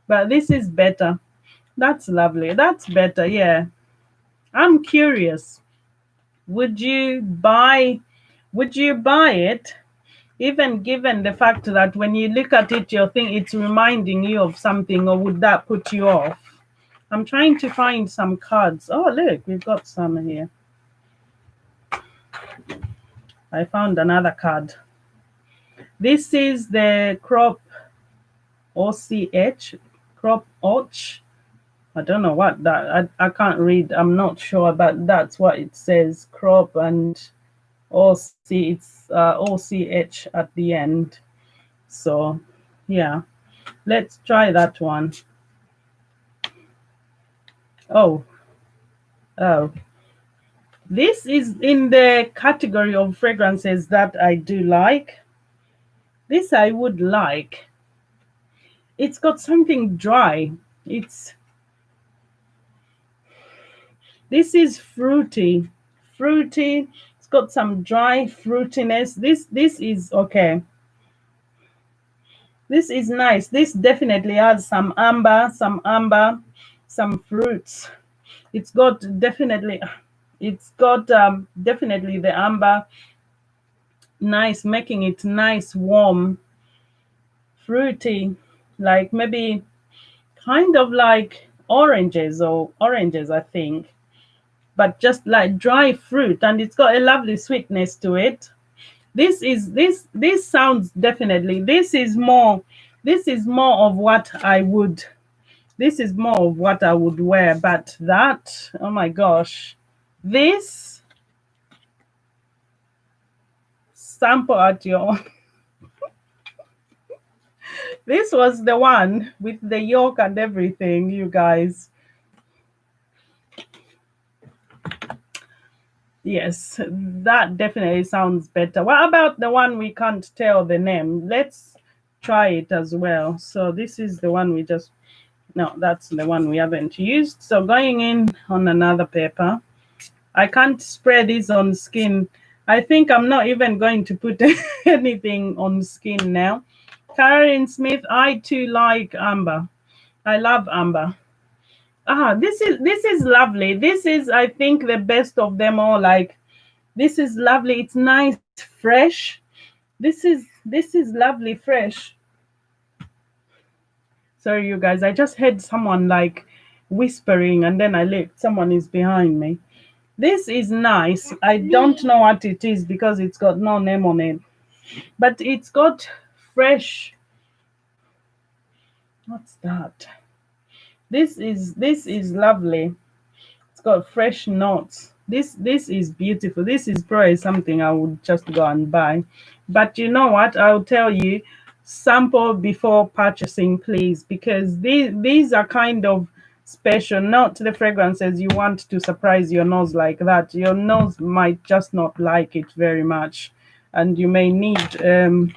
but this is better. That's lovely. That's better. Yeah, I'm curious, would you buy it, even given the fact that when you look at it you think it's reminding you of something, or would that put you off? I'm trying to find some cards. Oh look, we've got some here. I found another card. This is the crop OCH, crop och. I don't know what that, I can't read. I'm not sure, but that's what it says. Crop and OC, it's OCH at the end. So, yeah, let's try that one. Oh, oh. This is in the category of fragrances that I do like. This I would like. It's got something dry. This is fruity. Fruity. It's got some dry fruitiness. This is okay. This is nice. This definitely has some amber, some fruits. It's got definitely definitely the amber, nice, making it nice, warm, fruity, like maybe kind of like oranges, I think, but just like dry fruit, and it's got a lovely sweetness to it. This sounds definitely, this is more of what I would, this is more of what I would wear. But that, oh my gosh, this, sample at your own. This was the one with the yolk and everything, you guys. Yes, that definitely sounds better. What about the one we can't tell the name? Let's try it as well. So this is the one we just, no, that's the one we haven't used. So going in on another paper. I can't spray this on skin. I think I'm not even going to put anything on skin now. Karen Smith, I too like amber. I love amber. This is lovely. This is, I think, the best of them all. Like, this is lovely. It's nice, fresh. This is lovely, fresh. Sorry, you guys. I just heard someone like whispering, and then I looked. Someone is behind me. This is nice. I don't know what it is because it's got no name on it, but it's got fresh. What's that? This is lovely. It's got fresh notes. This is beautiful. This is probably something I would just go and buy. But you know what? I'll tell you, sample before purchasing, please, because these are kind of special, not the fragrances you want to surprise your nose like that. Your nose might just not like it very much, and you may need a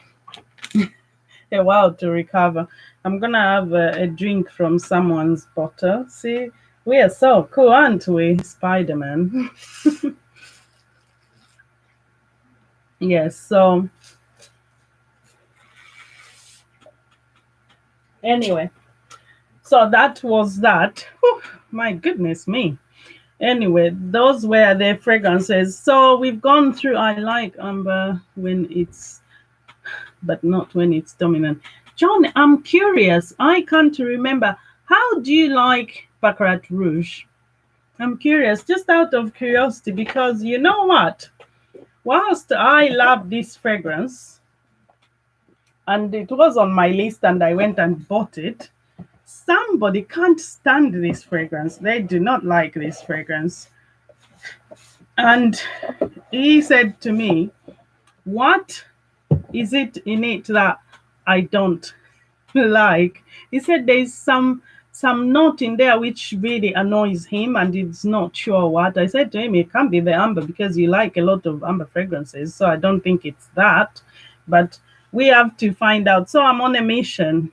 while to recover. I'm gonna have a drink from someone's bottle. See, we are so cool, aren't we, Spider-Man? Yes, so anyway, so that was that. Whew, my goodness me. Anyway, those were the fragrances. So we've gone through. I like amber when it's, but not when it's dominant. John, I'm curious. I can't remember. How do you like Baccarat Rouge? I'm curious, just out of curiosity, because you know what? Whilst I love this fragrance, and it was on my list and I went and bought it, somebody can't stand this fragrance. They do not like this fragrance. And he said to me, what is it in it that I don't like? He said there's some note in there which really annoys him and he's not sure what. I said to him, it can't be the amber because you like a lot of amber fragrances, so I don't think it's that. But we have to find out. So I'm on a mission.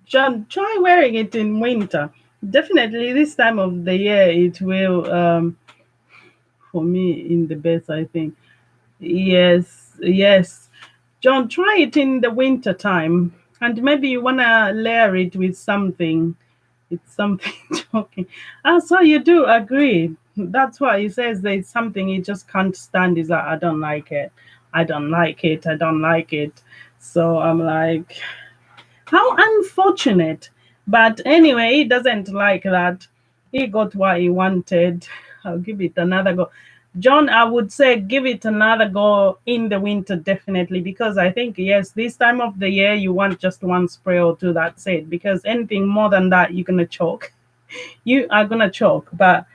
John, try wearing it in winter. Definitely this time of the year it will, for me, in the best, I think. Yes. John, try it in the winter time, and maybe you wanna layer it with something. It's something talking. So you do agree. That's why he says there's something he just can't stand. Is that I don't like it. I don't like it. I don't like it. So I'm like, how unfortunate. But anyway, he doesn't like that. He got what he wanted. I'll give it another go. John, I would say give it another go in the winter, definitely, because I think, yes, this time of the year, you want just one spray or two, that's it. Because anything more than that, you're going to choke. You are going to choke. But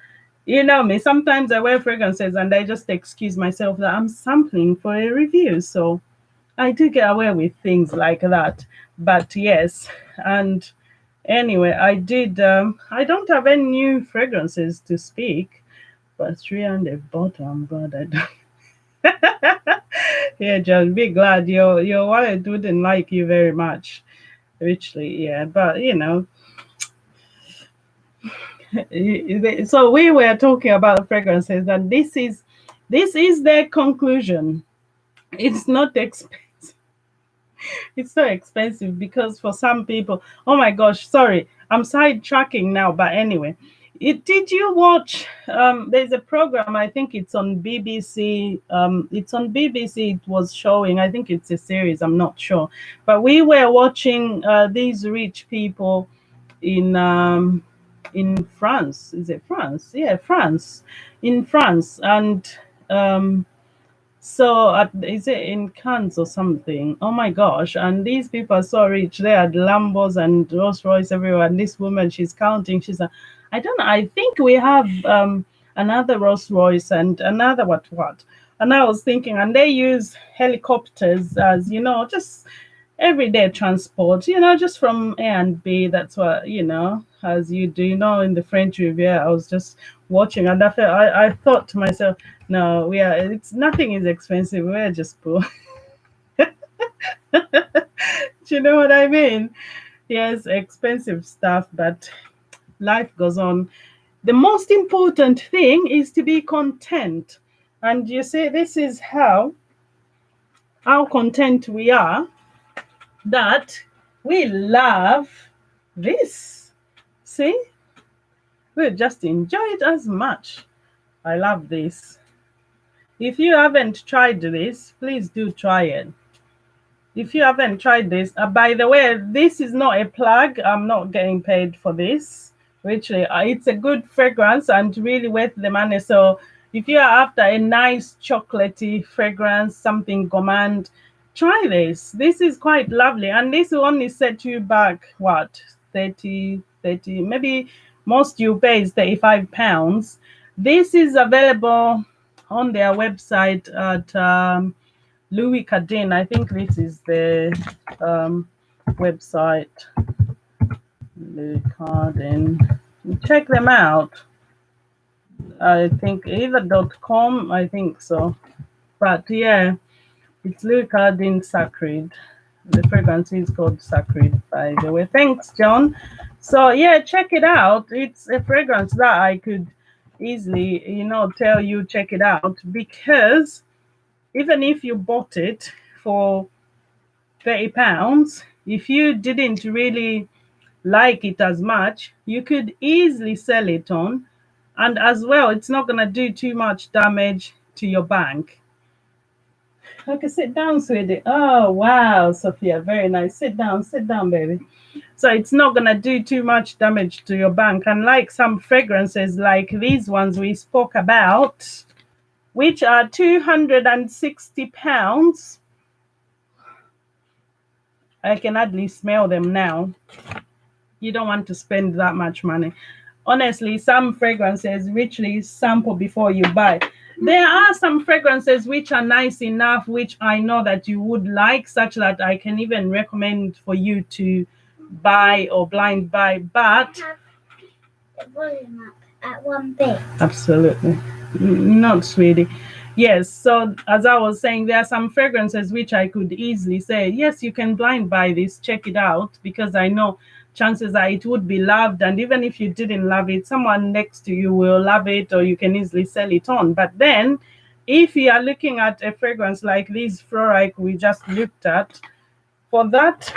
you know me, sometimes I wear fragrances and I just excuse myself that I'm sampling for a review. So I do get away with things like that. But yes, and anyway, I did. I don't have any new fragrances to speak, but 300 bottom. God, I don't. Yeah, just be glad your wallet wouldn't like you very much, richly. Yeah, but you know. So we were talking about fragrances, and this is This is their conclusion. It's not expensive. It's so expensive because for some people, oh my gosh, sorry, I'm sidetracking now, but anyway, did you watch? There's a program. I think it's on BBC. It's on BBC. It was showing. I think it's a series. I'm not sure, but we were watching these rich people in France. Is it France? Yeah, France. In France, and so is it in Cannes or something? Oh my gosh! And these people are so rich. They had Lambos and Rolls Royce everywhere. And this woman, she's counting. She's a, I don't know. I think we have another Rolls Royce and another what. And I was thinking, and they use helicopters as just everyday transport. Just from A and B. That's what as you do. In the French Riviera, I was just watching, and I thought to myself, no, it's nothing is expensive. We're just poor. Do you know what I mean? Yes, expensive stuff, but life goes on. The most important thing is to be content. And you see, this is how content we are, that we love this. See? We'll just enjoy it as much. I love this. If you haven't tried this, please do try it. If you haven't tried this, by the way, this is not a plug. I'm not getting paid for this. Literally, it's a good fragrance and really worth the money. So if you are after a nice chocolatey fragrance, something gourmand, try this. This is quite lovely. And this will only set you back, what, 30, maybe most you pay is £35. This is available on their website at Louis Cardin. I think this is the website. Louis Cardin. Check them out. I think either .com, I think so. But yeah, it's Louis Cardin Sacred. The fragrance is called Sacred, by the way. Thanks, John. So yeah, check it out. It's a fragrance that I could easily, tell you check it out, because even if you bought it for £30, if you didn't really like it as much, you could easily sell it on. And as well, it's not going to do too much damage to your bank. Okay, sit down, sweetie. Oh, wow, Sophia, very nice. Sit down, baby. So it's not going to do too much damage to your bank. And like some fragrances like these ones we spoke about, which are £260, I can hardly smell them now. You don't want to spend that much money. Honestly, some fragrances richly sample before you buy. There are some fragrances which are nice enough, which I know that you would like, such that I can even recommend for you to buy or blind buy. But the volume up at one bit. Absolutely not, sweetie. Yes, so as I was saying, there are some fragrances which I could easily say, yes, you can blind buy this, check it out, because I know chances are it would be loved. And even if you didn't love it, someone next to you will love it, or you can easily sell it on. But then if you are looking at a fragrance like this Floraiku we just looked at, for that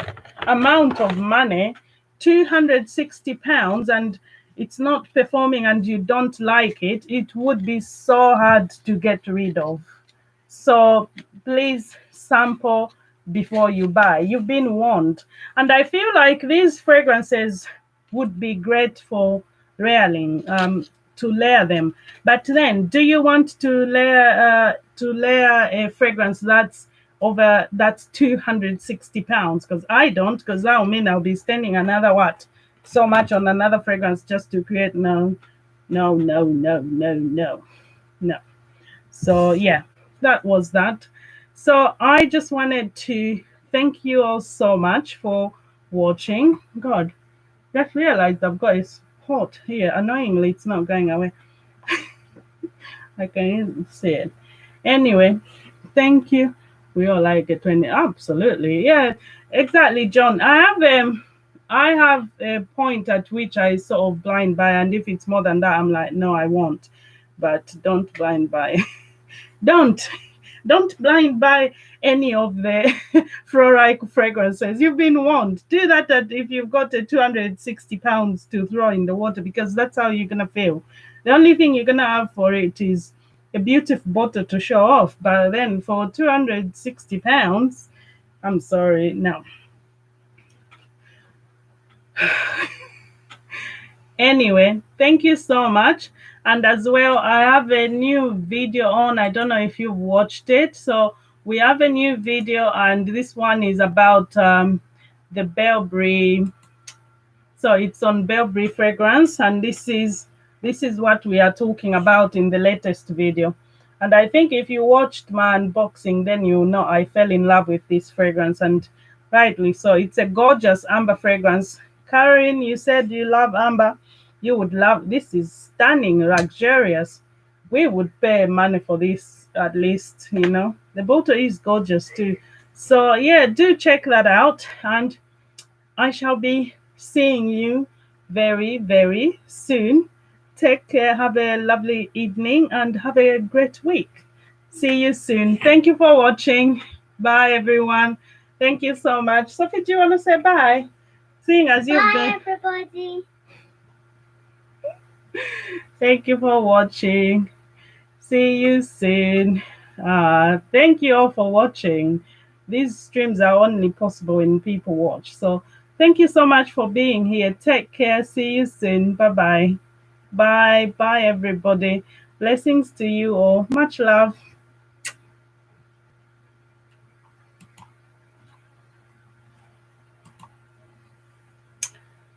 amount of money, £260, and it's not performing and you don't like it, it would be so hard to get rid of. So please sample before you buy. You've been warned. And I feel like these fragrances would be great for layering, to layer them. But then, do you want to layer a fragrance that's £260? Because I don't, because that will mean I'll be spending another so much on another fragrance just to create. No. So yeah, that was that. So I just wanted to thank you all so much for watching. God, just realized I've got it hot here. Annoyingly, it's not going away. I can see it. Anyway, thank you. We all like it 20. Absolutely. Yeah, exactly, John. I have a point at which I sort of blind buy, and if it's more than that, I'm like, no, I won't. But don't blind buy. don't blind buy any of the Floraiku fragrances. You've been warned. Do that if you've got a 260 pounds to throw in the water, because that's how you're gonna feel. The only thing you're gonna have for it is a beautiful bottle to show off. But then for 260 pounds, I'm sorry, no. Anyway, thank you so much. And as well, I have a new video on. I don't know if you've watched it. So we have a new video, and this one is about the Burberry. So it's on Burberry fragrance, and this is what we are talking about in the latest video. And I think if you watched my unboxing, then you know I fell in love with this fragrance, and rightly so. It's a gorgeous amber fragrance. Karen, you said you love amber. You would love this. Is stunning, luxurious. We would pay money for this at least, you know. The bottle is gorgeous too. So yeah, do check that out, and I shall be seeing you very, very soon. Take care, have a lovely evening, and have a great week. See you soon. Thank you for watching. Bye, everyone. Thank you so much. Sophie, do you want to say bye? Seeing as you've been. Bye, everybody. Thank you for watching. See you soon. Thank you all for watching. These streams are only possible when people watch. So thank you so much for being here. Take care. See you soon. Bye bye. Bye. Bye, everybody. Blessings to you all. Much love.